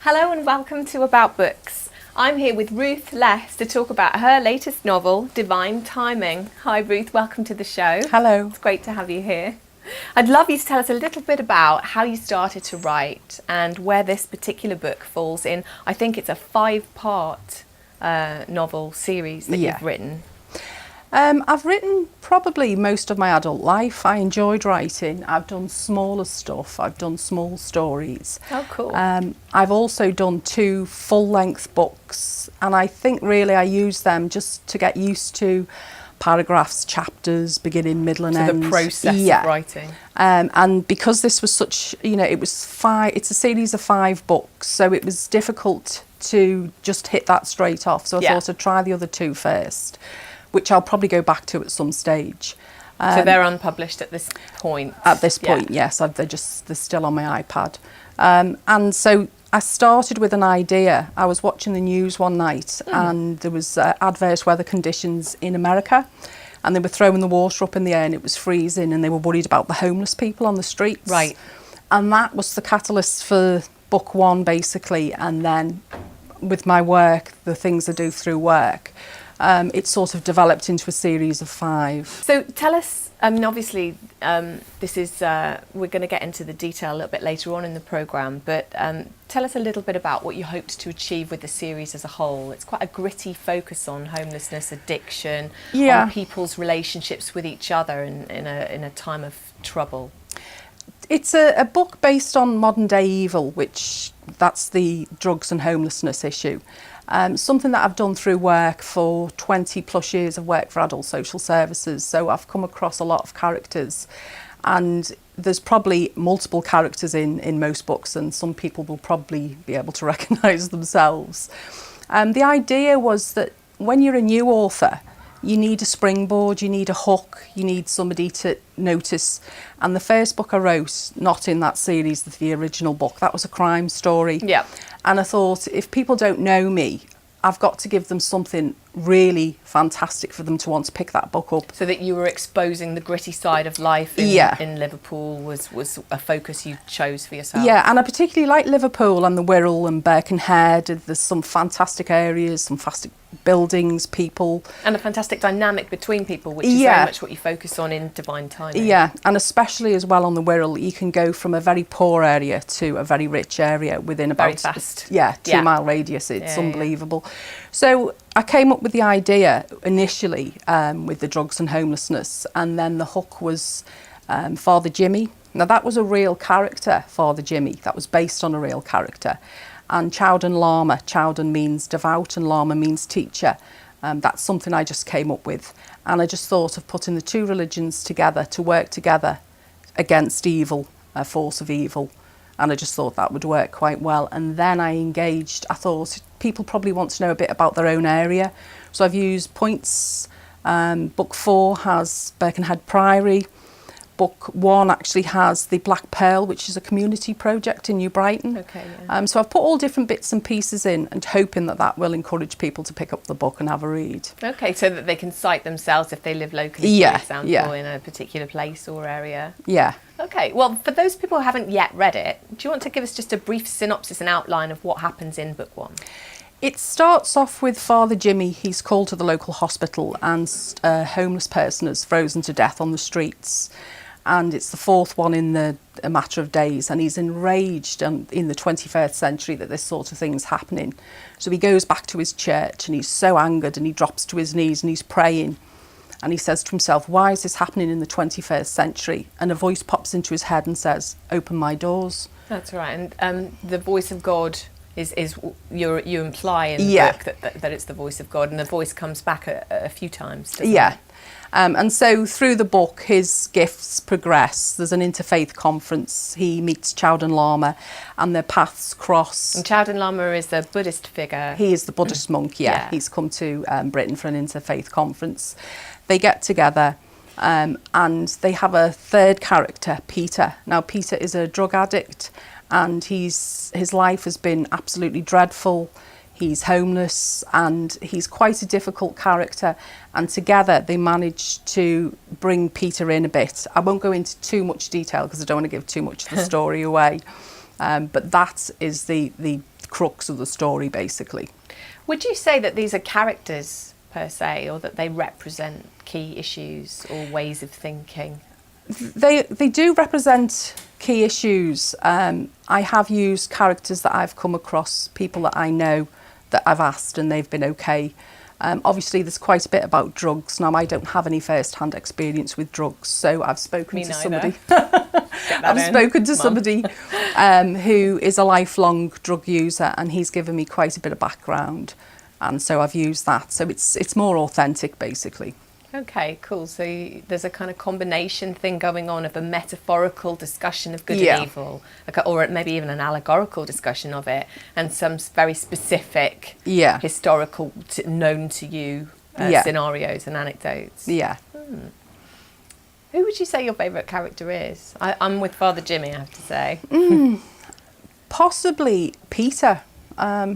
Hello and welcome to About Books. I'm here with Ruth Less to talk about her latest novel, Divine Timing. Hi Ruth, welcome to the show. Hello. It's great to have you here. I'd love you to tell us a little bit about how you started to write and where this particular book falls in. I think it's a 5-part novel series that you've written. I've written probably most of my adult life. I enjoyed writing. I've done smaller stuff. I've done small stories. Oh, cool. I've also done 2 full-length books, and I think really I use them just to get used to paragraphs, chapters, beginning, middle and end. The process of writing. And because this was such, it's a series of 5 books, so it was difficult to just hit that straight off. So I thought I'd try the other 2 first, which I'll probably go back to at some stage. So they're unpublished at this point? At this point, yes. They're still on my iPad. And so I started with an idea. I was watching the news one night and there was adverse weather conditions in America, and they were throwing the water up in the air and it was freezing, and they were worried about the homeless people on the streets. Right. And that was the catalyst for book 1, basically. And then with my work, the things I do through work, it sort of developed into a series of 5. So tell us, I mean, obviously, this is, we're going to get into the detail a little bit later on in the programme, but tell us a little bit about what you hoped to achieve with the series as a whole. It's quite a gritty focus on homelessness, addiction, on people's relationships with each other in a time of trouble. It's a book based on modern day evil, which that's the drugs and homelessness issue. Something that I've done through work for 20 plus years of work for adult social services. So I've come across a lot of characters, and there's probably multiple characters in most books, and some people will probably be able to recognise themselves. The idea was that when you're a new author, you need a springboard, you need a hook, you need somebody to notice. And the first book I wrote, not in that series, the original book, that was a crime story. Yeah. And I thought, if people don't know me, I've got to give them something really fantastic for them to want to pick that book up. So that you were exposing the gritty side of life in Liverpool was a focus you chose for yourself. Yeah, and I particularly like Liverpool and the Wirral and Birkenhead. There's some fantastic areas, some fantastic buildings, people. And a fantastic dynamic between people, which is very much what you focus on in Divine Timing. Yeah, and especially as well on the Wirral, you can go from a very poor area to a very rich area within about very fast. 2-mile radius. It's unbelievable. So I came up with the idea initially with the drugs and homelessness, and then the hook was Father Jimmy. Now that was a real character, Father Jimmy. That was based on a real character. And Chowden Lama. Chowden means devout and Lama means teacher. That's something I just came up with. And I just thought of putting the 2 religions together to work together against evil, a force of evil. And I just thought that would work quite well. And then I thought people probably want to know a bit about their own area. So I've used points. Book 4 has Birkenhead Priory. Book 1 actually has the Black Pearl, which is a community project in New Brighton. Okay, so I've put all different bits and pieces in, and hoping that will encourage people to pick up the book and have a read. Okay, so that they can cite themselves if they live locally, for example, in a particular place or area. Yeah. Okay, well, for those people who haven't yet read it, do you want to give us just a brief synopsis and outline of what happens in book 1? It starts off with Father Jimmy. He's called to the local hospital, and a homeless person is frozen to death on the streets. And it's the 4th one in a matter of days, and he's enraged in the 21st century that this sort of thing's happening. So he goes back to his church, and he's so angered, and he drops to his knees and he's praying, and he says to himself, why is this happening in the 21st century? And a voice pops into his head and says, open my doors. That's right. And the voice of God is you imply in the book that it's the voice of God, and the voice comes back a few times, doesn't it? And so through the book, his gifts progress. There's an interfaith conference. He meets Chowden Lama, and their paths cross. And Chowden Lama is a Buddhist figure. He is the Buddhist monk, He's come to Britain for an interfaith conference. They get together, and they have a 3rd character, Peter. Now, Peter is a drug addict, and his life has been absolutely dreadful. He's homeless, and he's quite a difficult character, and together they manage to bring Peter in a bit. I won't go into too much detail because I don't want to give too much of the story away, but that is the crux of the story, basically. Would you say that these are characters per se, or that they represent key issues or ways of thinking? They do represent key issues. I have used characters that I've come across, people that I know that I've asked and they've been okay. Obviously, there's quite a bit about drugs. Now, I don't have any first-hand experience with drugs, so I've spoken to somebody. I've spoken to somebody who is a lifelong drug user, and he's given me quite a bit of background, and so I've used that. So it's more authentic, basically. Okay, cool. So there's a kind of combination thing going on of a metaphorical discussion of good and evil, or maybe even an allegorical discussion of it, and some very specific historical, known to you scenarios and anecdotes. Yeah. Who would you say your favourite character is? I'm with Father Jimmy, I have to say. Possibly Peter.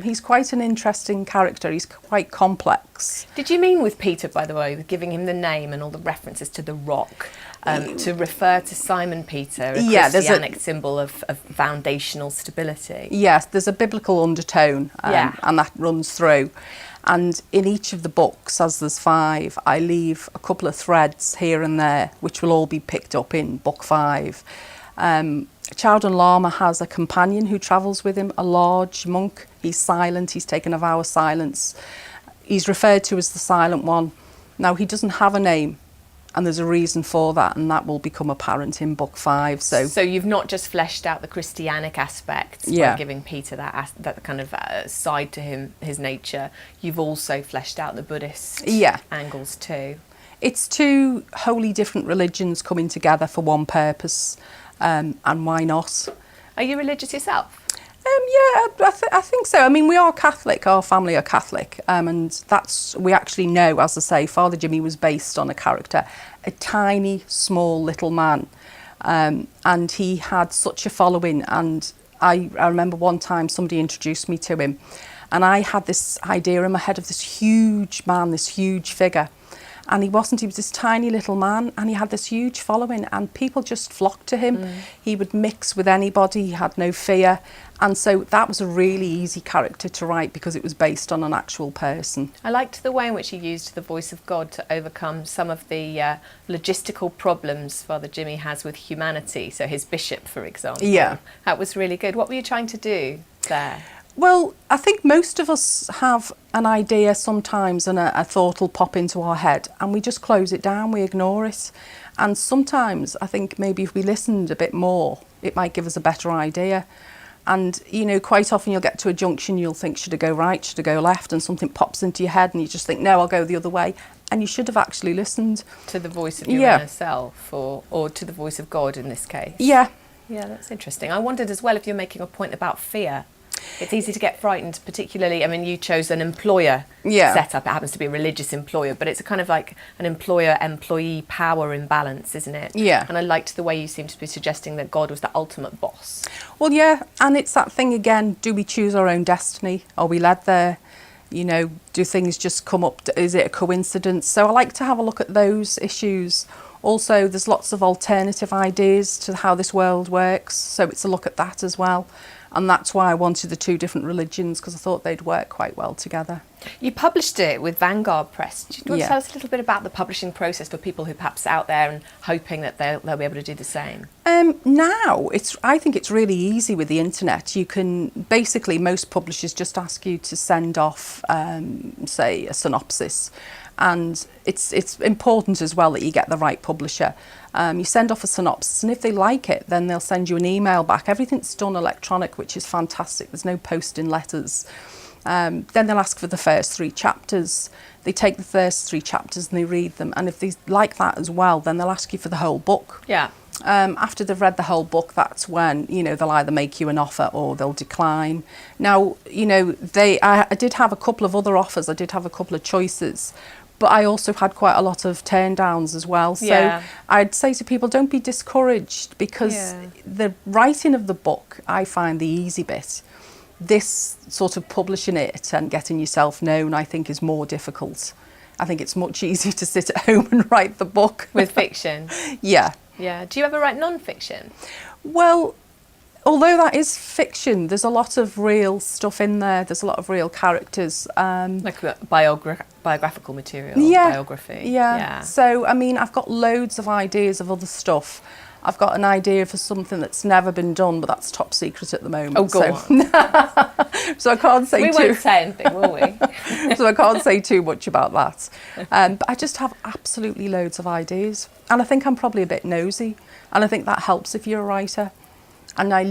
He's quite an interesting character. He's quite complex. Did you mean with Peter, by the way, with giving him the name and all the references to the rock, to refer to Simon Peter, a Christianic symbol of foundational stability? Yes, there's a biblical undertone, and that runs through. And in each of the books, as there's 5, I leave a couple of threads here and there, which will all be picked up in book 5. Chowden Lama has a companion who travels with him, a large monk. He's silent, he's taken a vow of silence. He's referred to as the Silent One. Now, he doesn't have a name, and there's a reason for that, and that will become apparent in book 5. So you've not just fleshed out the Christianic aspects by giving Peter that kind of side to him, his nature. You've also fleshed out the Buddhist angles too. It's 2 wholly different religions coming together for one purpose. And why not? Are you religious yourself? I think so. I mean, we are Catholic, our family are Catholic, and we actually know, as I say, Father Jimmy was based on a character, a tiny, small little man, and he had such a following, and I remember one time somebody introduced me to him, and I had this idea in my head of this huge man, this huge figure. And he was this tiny little man, and he had this huge following, and people just flocked to him. He would mix with anybody, he had no fear. And so that was a really easy character to write because it was based on an actual person. I liked the way in which he used the voice of God to overcome some of the logistical problems Father Jimmy has with humanity. So his bishop, for example. Yeah. That was really good. What were you trying to do there? Well, I think most of us have an idea sometimes, and a thought will pop into our head, and we just close it down, we ignore it. And sometimes I think maybe if we listened a bit more, it might give us a better idea. And, you know, quite often you'll get to a junction, you'll think, should I go right, should I go left? And something pops into your head and you just think, no, I'll go the other way. And you should have actually listened. To the voice of your inner self, or to the voice of God in this case. Yeah. Yeah, that's interesting. I wondered as well if you're making a point about fear. It's easy to get frightened, particularly, I mean, you chose an employer setup. It happens to be a religious employer, but it's a kind of like an employer-employee power imbalance, isn't it? Yeah. And I liked the way you seemed to be suggesting that God was the ultimate boss. Well, yeah, and it's that thing again, do we choose our own destiny? Are we led there? You know, do things just come up? Is it a coincidence? So I like to have a look at those issues. Also, there's lots of alternative ideas to how this world works, so it's a look at that as well. And that's why I wanted the 2 different religions, because I thought they'd work quite well together. You published it with Vanguard Press. Do you want to tell us a little bit about the publishing process for people who perhaps are out there and hoping that they'll be able to do the same? Now, I think it's really easy with the internet. You can, basically, most publishers just ask you to send off, say, a synopsis. And it's important as well that you get the right publisher. You send off a synopsis, and if they like it, then they'll send you an email back. Everything's done electronic, which is fantastic. There's no post-in letters. Then they'll ask for the first 3 chapters. They take the first 3 chapters and they read them. And if they like that as well, then they'll ask you for the whole book. Yeah. After they've read the whole book, that's when, you know, they'll either make you an offer or they'll decline. Now, you know, I did have a couple of other offers. I did have a couple of choices. But I also had quite a lot of turn downs as well. So I'd say to people, don't be discouraged, because the writing of the book, I find the easy bit. This sort of publishing it and getting yourself known, I think, is more difficult. I think it's much easier to sit at home and write the book. With fiction? Yeah. Yeah. Do you ever write non-fiction? Well, although that is fiction, there's a lot of real stuff in there. There's a lot of real characters. Like biographical material, Yeah, biography. yeah. So, I mean, I've got loads of ideas of other stuff. I've got an idea for something that's never been done, but that's top secret at the moment. Oh, go on. So I can't say we won't say anything, will we? So I can't say too much about that. But I just have absolutely loads of ideas. And I think I'm probably a bit nosy. And I think that helps if you're a writer. And I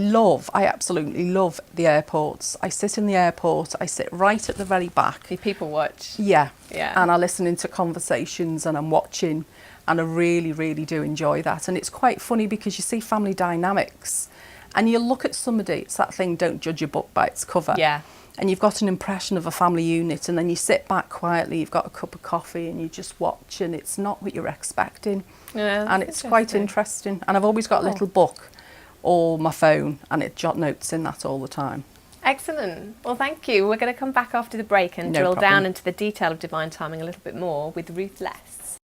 absolutely love the airports. I sit in the airport, I sit right at the very back. You people watch. Yeah. Yeah. And I listen into conversations and I'm watching. And I really, really do enjoy that. And it's quite funny because you see family dynamics and you look at somebody, it's that thing, don't judge a book by its cover. Yeah. And you've got an impression of a family unit and then you sit back quietly, you've got a cup of coffee and you just watch and it's not what you're expecting. Yeah, and it's quite interesting. And I've always got a little book or my phone and it jot notes in that all the time. Excellent. Well, thank you. We're going to come back after the break and drill down into the detail of divine timing a little bit more with Ruth Less.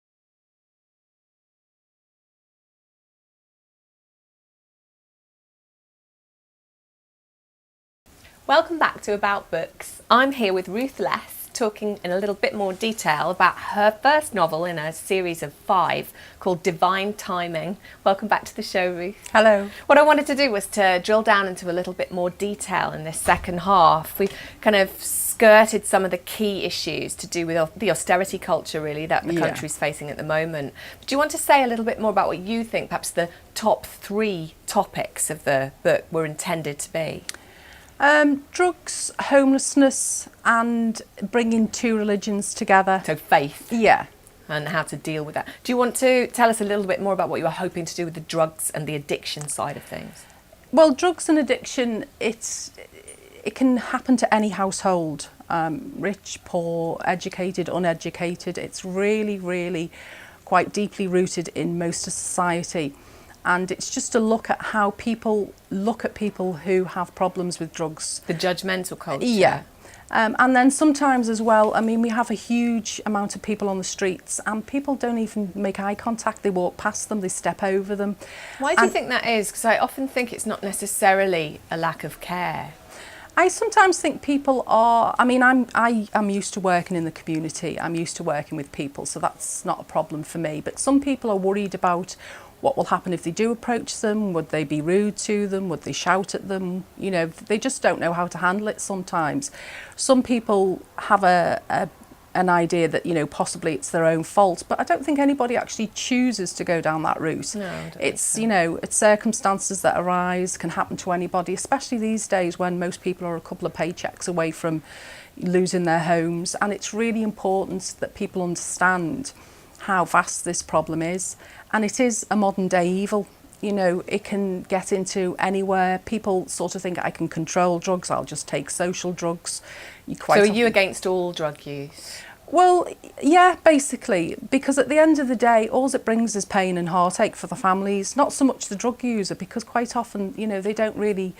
Welcome back to About Books. I'm here with Ruth Less, talking in a little bit more detail about her first novel in a series of 5 called Divine Timing. Welcome back to the show, Ruth. Hello. What I wanted to do was to drill down into a little bit more detail in this second half. We've kind of skirted some of the key issues to do with the austerity culture, really, that the country's facing at the moment. But do you want to say a little bit more about what you think perhaps the top 3 topics of the book were intended to be? Drugs, homelessness and bringing 2 religions together. So faith. Yeah. And how to deal with that. Do you want to tell us a little bit more about what you were hoping to do with the drugs and the addiction side of things? Well, drugs and addiction, it can happen to any household, rich, poor, educated, uneducated. It's really, really quite deeply rooted in most of society. And it's just a look at how people look at people who have problems with drugs. The judgmental culture. Yeah. And then sometimes as well, I mean, we have a huge amount of people on the streets and people don't even make eye contact. They walk past them, they step over them. Why do you think that is? Because I often think it's not necessarily a lack of care. I sometimes think people are, I mean, I'm used to working in the community. I'm used to working with people, so that's not a problem for me. But some people are worried about what will happen if they do approach them. Would they be rude to them? Would they shout at them? You know, they just don't know how to handle it sometimes. Some people have an idea that, you know, possibly it's their own fault, but I don't think anybody actually chooses to go down that route. No, I don't it's, think so. you know, it's circumstances that arise, can happen to anybody, especially these days when most people are a couple of paychecks away from losing their homes. And it's really important that people understand how vast this problem is. And it is a modern day evil. You know, it can get into anywhere. People sort of think I can control drugs, I'll just take social drugs. So are you against all drug use? Well, yeah, basically, because at the end of the day, all it brings is pain and heartache for the families, not so much the drug user, because quite often, you know, they don't really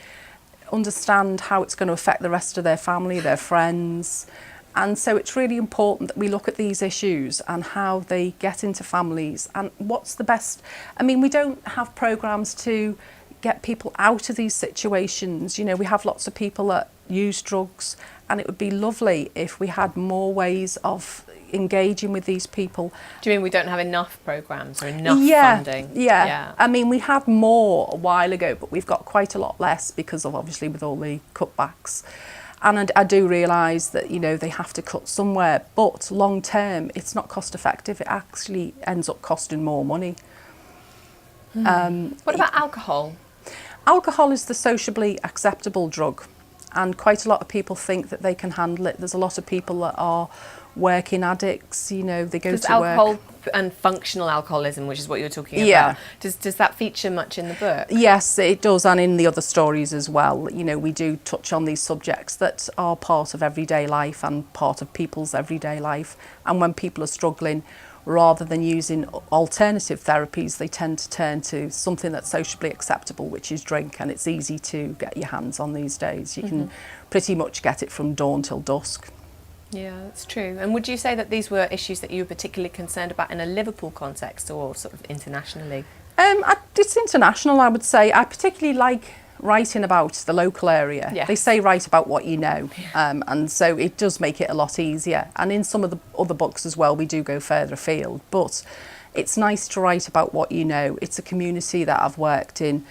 understand how it's going to affect the rest of their family, their friends. And so it's really important that we look at these issues and how they get into families and what's the best. I mean, we don't have programs to get people out of these situations. You know, we have lots of people that use drugs, and it would be lovely if we had more ways of engaging with these people. Do you mean we don't have enough programs or enough funding? Yeah. I mean, we had more a while ago, but we've got quite a lot less because of obviously with all the cutbacks. And I do realise that, you know, they have to cut somewhere, but long term, it's not cost effective. It actually ends up costing more money. What about alcohol? Alcohol is the sociably acceptable drug, and quite a lot of people think that they can handle it. There's a lot of people that are working addicts, you know, they go to alcohol work. And functional alcoholism, which is what you're talking Yeah. about, does that feature much in the book? Yes, it does, and in the other stories as well. You know, we do touch on these subjects that are part of everyday life and part of people's everyday life. And when people are struggling, rather than using alternative therapies, they tend to turn to something that's sociably acceptable, which is drink, and it's easy to get your hands on these days. You can pretty much get it from dawn till dusk. Yeah, that's true. And would you say that these were issues that you were particularly concerned about in a Liverpool context or sort of internationally? It's international, I would say. I particularly like writing about the local area. Yes. They say write about what you know, and so it does make it a lot easier. And in some of the other books as well, we do go further afield, but it's nice to write about what you know. It's a community that I've worked in,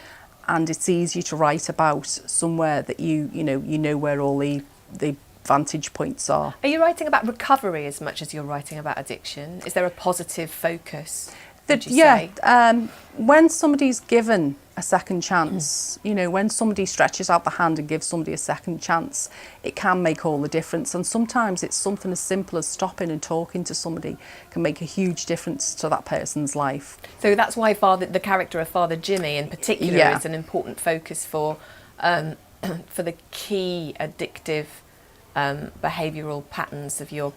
and it's easy to write about somewhere that you know where all the vantage points are. Are you writing about recovery as much as you're writing about addiction? Is there a positive focus? Would you say? When somebody's given a second chance, when somebody stretches out the hand and gives somebody a second chance, it can make all the difference. And sometimes it's something as simple as stopping and talking to somebody can make a huge difference to that person's life. So that's why the character of Father Jimmy in particular is an important focus for the key addictive behavioural patterns of your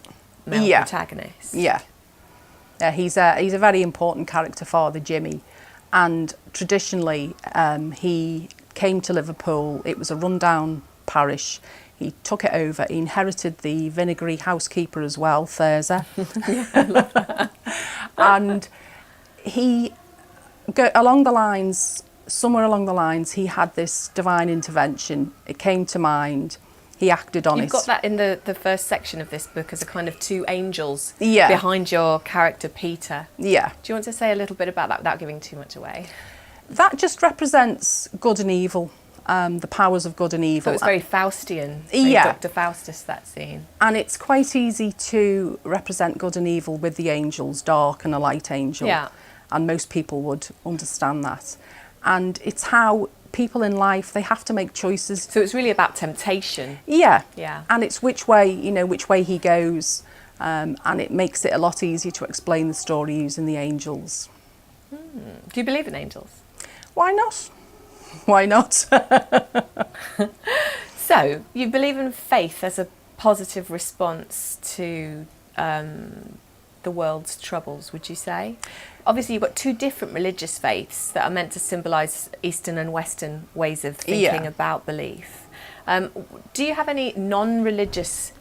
male protagonist. Yeah, he's a very important character, Father Jimmy, and traditionally he came to Liverpool. It was a rundown parish. He took it over. He inherited the vinegary housekeeper as well, Thurza. Yeah, I love that. And somewhere along the lines, he had this divine intervention. It came to mind. He acted on it. You've got that in the first section of this book as a kind of two angels behind your character Peter. Yeah. Do you want to say a little bit about that without giving too much away? That just represents good and evil, the powers of good and evil. So it's very Faustian, Dr. Faustus, that scene. And it's quite easy to represent good and evil with the angels, dark and a light angel. Yeah. And most people would understand that. And it's how people in life, they have to make choices. So it's really about temptation. Yeah. Yeah. And it's which way he goes, and it makes it a lot easier to explain the story using the angels. Do you believe in angels? Why not? Why not? So you believe in faith as a positive response to the world's troubles, would you say? Obviously, you've got two different religious faiths that are meant to symbolise Eastern and Western ways of thinking about belief. Do you have any non-religious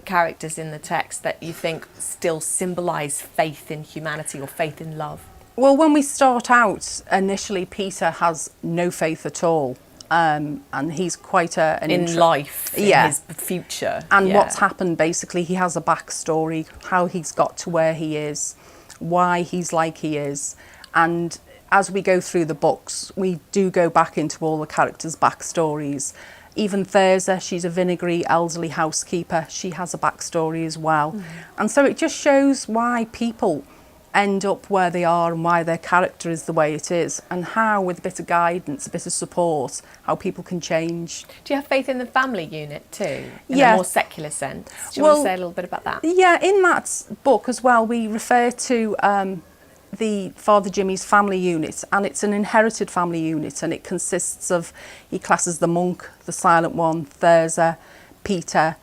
characters in the text that you think still symbolise faith in humanity or faith in love? Well, when we start out, initially Peter has no faith at all. And he's quite in life, in his future. And what's happened, basically, he has a backstory, how he's got to where he is, why he's like he is. And as we go through the books, we do go back into all the characters' backstories. Even Thurza, she's a vinegary elderly housekeeper. She has a backstory as well. And so it just shows why people end up where they are and why their character is the way it is, and how, with a bit of guidance, a bit of support, how people can change. Do you have faith in the family unit too, in a more secular sense? Do you want to say a little bit about that? Yeah, in that book as well, we refer to the Father Jimmy's family unit, and it's an inherited family unit, and it consists of, he classes the monk, the silent one, Thurza, Peter.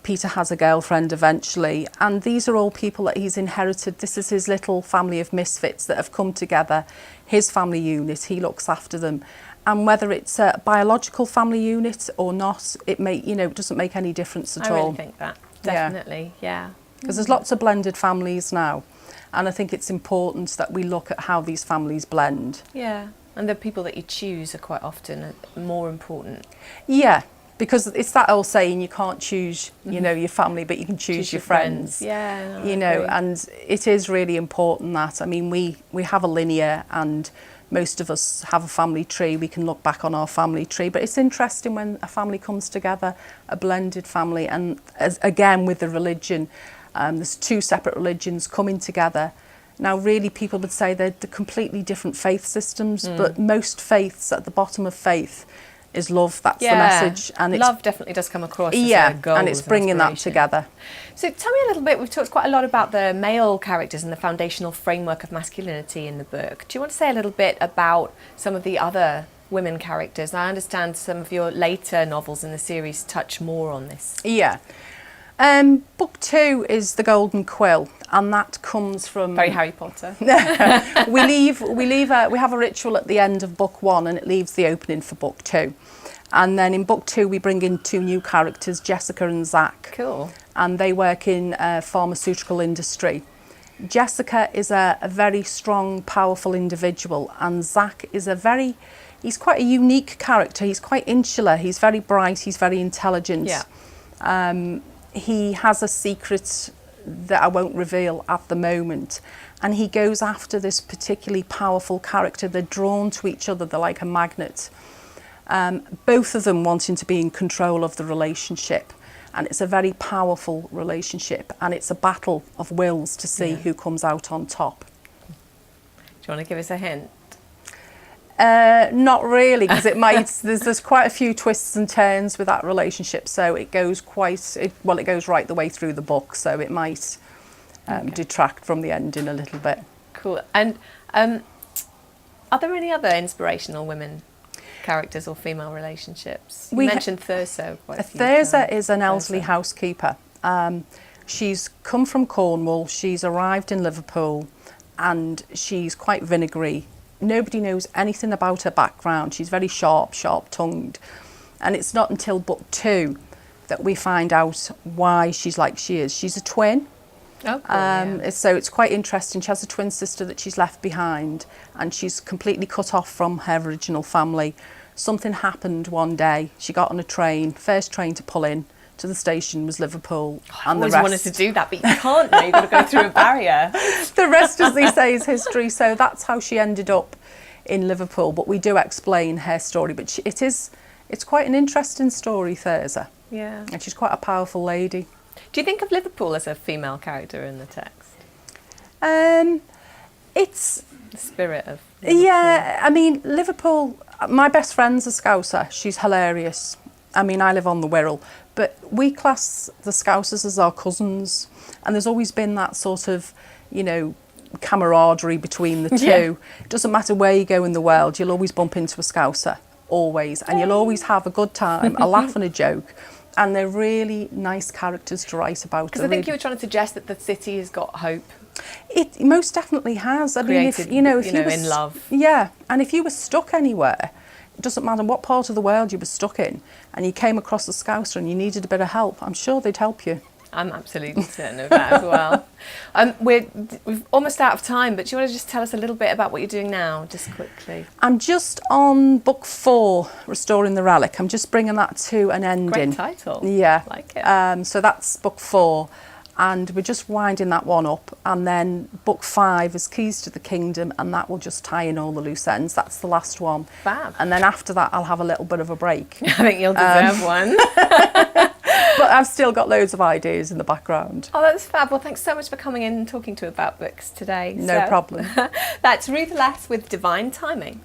Peter has a girlfriend eventually, and these are all people that he's inherited. This is his little family of misfits that have come together, his family unit, he looks after them. And whether it's a biological family unit or not, it doesn't make any difference at all. I really think that, definitely, yeah. Because there's lots of blended families now, and I think it's important that we look at how these families blend. Yeah, and the people that you choose are quite often more important. Yeah. Because it's that old saying, you can't choose, your family, but you can choose your friends. Yeah, and it is really important that, we have a linear, and most of us have a family tree. We can look back on our family tree, but it's interesting when a family comes together, a blended family, and again with the religion, there's two separate religions coming together. Now, really, people would say they're completely different faith systems, but most faiths, at the bottom of faith, is love. That's the message, and love definitely does come across as a goal, and it's bringing that together. So tell me a little bit, we've talked quite a lot about the male characters and the foundational framework of masculinity in the book. Do you want to say a little bit about some of the other women characters? I understand some of your later novels in the series touch more on this. Book 2 is The Golden Quill, and that comes from... Very Harry Potter. we have a ritual at the end of book 1, and it leaves the opening for book 2. And then in book 2, we bring in 2 new characters, Jessica and Zach. Cool. And they work in pharmaceutical industry. Jessica is a very strong, powerful individual, and Zach is he's quite a unique character. He's quite insular. He's very bright. He's very intelligent. Yeah. He has a secret that I won't reveal at the moment, and he goes after this particularly powerful character. They're drawn to each other. They're like a magnet. Both of them wanting to be in control of the relationship, and it's a very powerful relationship, and it's a battle of wills to see who comes out on top. Do you want to give us a hint? Not really, because it might. There's quite a few twists and turns with that relationship, so it goes it goes right the way through the book, so it might detract from the ending a little bit. Cool. And are there any other inspirational women characters or female relationships? You mentioned Thurso quite a few times. Thurso is an elderly housekeeper. She's come from Cornwall. She's arrived in Liverpool, and she's quite vinegary. Nobody knows anything about her background. She's very sharp-tongued. And it's not until book 2 that we find out why she's like she is. She's a twin. Oh, cool, So it's quite interesting. She has a twin sister that she's left behind, and she's completely cut off from her original family. Something happened one day. She got on a train, first train to pull in to the station was Liverpool. I always wanted to do that, but you can't now. You've got to go through a barrier. The rest, as they say, is history. So that's how she ended up in Liverpool. But we do explain her story. But it's quite an interesting story, Thurso. Yeah. And she's quite a powerful lady. Do you think of Liverpool as a female character in the text? It's the spirit of Liverpool. Yeah, I mean, Liverpool, my best friend's a Scouser. She's hilarious. I mean, I live on the Wirral, but we class the Scousers as our cousins, and there's always been that sort of, camaraderie between the two. Yeah. It doesn't matter where you go in the world, you'll always bump into a Scouser, always, and you'll always have a good time, a laugh and a joke, and they're really nice characters to write about. Because I think you were trying to suggest that the city has got hope. It most definitely has. I mean, if you were in love. Yeah, and if you were stuck anywhere, it doesn't matter what part of the world you were stuck in, and you came across a Scouser and you needed a bit of help, I'm sure they'd help you. I'm absolutely certain of that as well. We're almost out of time, but do you want to just tell us a little bit about what you're doing now, just quickly? I'm just on book 4, Restoring the Relic. I'm just bringing that to an ending. Great title. Yeah. I like it. So that's book 4. And we're just winding that one up, and then book 5 is Keys to the Kingdom, and that will just tie in all the loose ends. That's the last one. Fab. And then after that I'll have a little bit of a break. I think you'll deserve one. But I've still got loads of ideas in the background. Oh, that's fab. Well, thanks so much for coming in and talking to about books today. No problem. That's Ruth Less with Divine Timing.